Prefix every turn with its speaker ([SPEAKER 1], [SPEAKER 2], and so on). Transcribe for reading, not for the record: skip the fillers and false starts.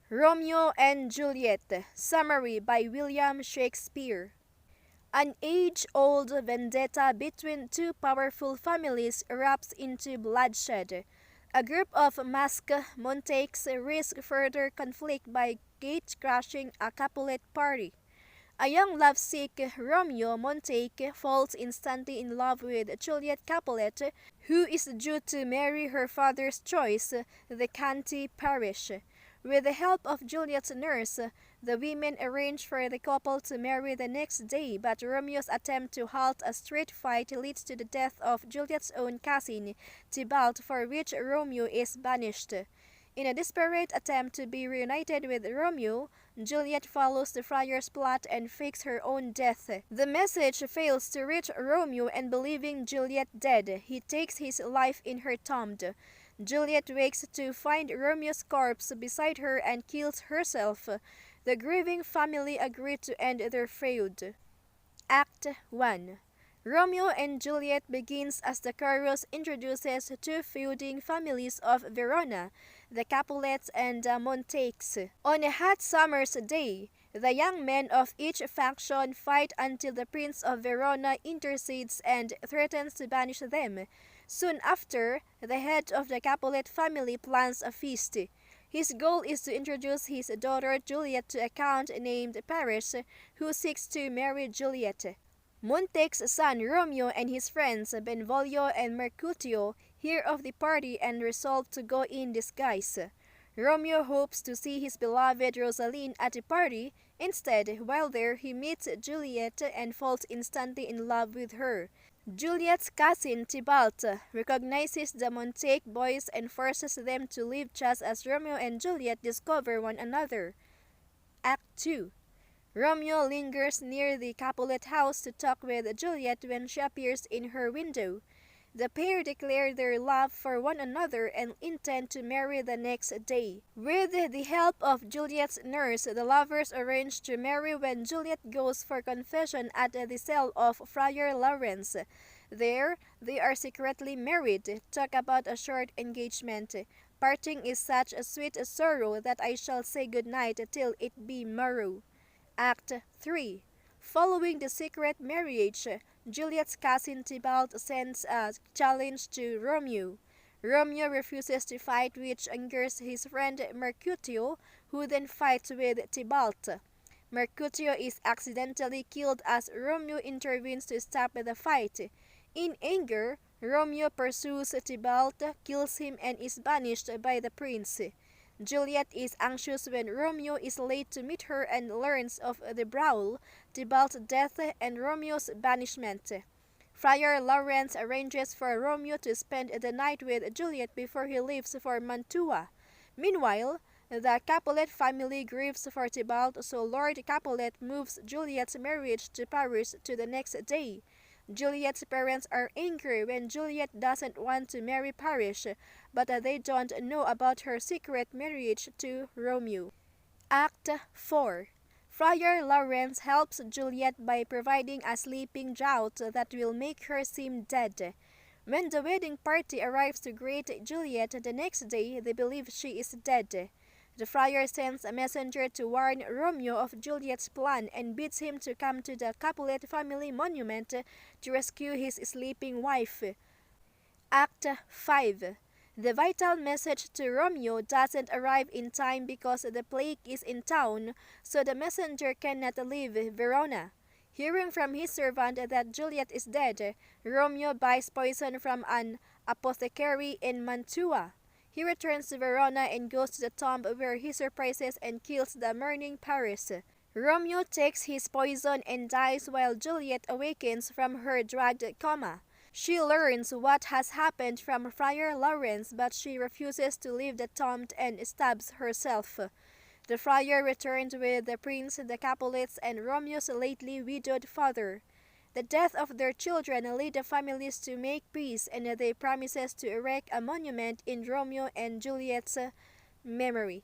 [SPEAKER 1] Romeo and Juliet. Summary by William Shakespeare. An age-old vendetta between two powerful families erupts into bloodshed. A group of masked Montagues risk further conflict by gate-crashing a Capulet party. A young lovesick Romeo Montague falls instantly in love with Juliet Capulet, who is due to marry her father's choice, the county parish. With the help of Juliet's nurse, the women arrange for the couple to marry the next day, but Romeo's attempt to halt a street fight leads to the death of Juliet's own cousin, Tybalt, for which Romeo is banished. In a desperate attempt to be reunited with Romeo, Juliet follows the friar's plot and fakes her own death. The message fails to reach Romeo, and believing Juliet dead, he takes his life in her tomb. Juliet wakes to find Romeo's corpse beside her and kills herself. The grieving family agree to end their feud. Act 1. Romeo and Juliet begins as the chorus introduces two feuding families of Verona, the Capulets and the Montagues. On a hot summer's day, the young men of each faction fight until the Prince of Verona intercedes and threatens to banish them. Soon after, the head of the Capulet family plans a feast. His goal is to introduce his daughter Juliet to a count named Paris, who seeks to marry Juliet. Montague's son Romeo and his friends Benvolio and Mercutio hear of the party and resolve to go in disguise. Romeo hopes to see his beloved Rosaline at the party. Instead, while there, he meets Juliet and falls instantly in love with her. Juliet's cousin Tybalt recognizes the Montague boys and forces them to leave just as Romeo and Juliet discover one another. Act 2. Romeo lingers near the Capulet house to talk with Juliet when she appears in her window. The pair declare their love for one another and intend to marry the next day. With the help of Juliet's nurse, the lovers arrange to marry when Juliet goes for confession at the cell of Friar Lawrence. There, they are secretly married. Talk about a short engagement. Parting is such a sweet sorrow that I shall say good night till it be morrow. Act 3. Following the secret marriage, Juliet's cousin Tybalt sends a challenge to Romeo. Romeo refuses to fight, which angers his friend Mercutio, who then fights with Tybalt. Mercutio is accidentally killed as Romeo intervenes to stop the fight. In anger, Romeo pursues Tybalt, kills him, and is banished by the prince. Juliet is anxious when Romeo is late to meet her and learns of the brawl, Tybalt's death, and Romeo's banishment. Friar Lawrence arranges for Romeo to spend the night with Juliet before he leaves for Mantua. Meanwhile, the Capulet family grieves for Tybalt, so Lord Capulet moves Juliet's marriage to Paris to the next day. Juliet's parents are angry when Juliet doesn't want to marry Paris, but they don't know about her secret marriage to Romeo. Act 4. Friar Lawrence helps Juliet by providing a sleeping draught that will make her seem dead. When the wedding party arrives to greet Juliet the next day, they believe she is dead. The friar sends a messenger to warn Romeo of Juliet's plan and bids him to come to the Capulet family monument to rescue his sleeping wife. Act 5. The vital message to Romeo doesn't arrive in time because the plague is in town, so the messenger cannot leave Verona. Hearing from his servant that Juliet is dead, Romeo buys poison from an apothecary in Mantua. He returns to Verona and goes to the tomb where he surprises and kills the mourning Paris. Romeo takes his poison and dies while Juliet awakens from her drugged coma. She learns what has happened from Friar Lawrence, but she refuses to leave the tomb and stabs herself. The friar returns with the prince, the Capulets, and Romeo's lately widowed father. The death of their children lead the families to make peace, and they promises to erect a monument in Romeo and Juliet's memory.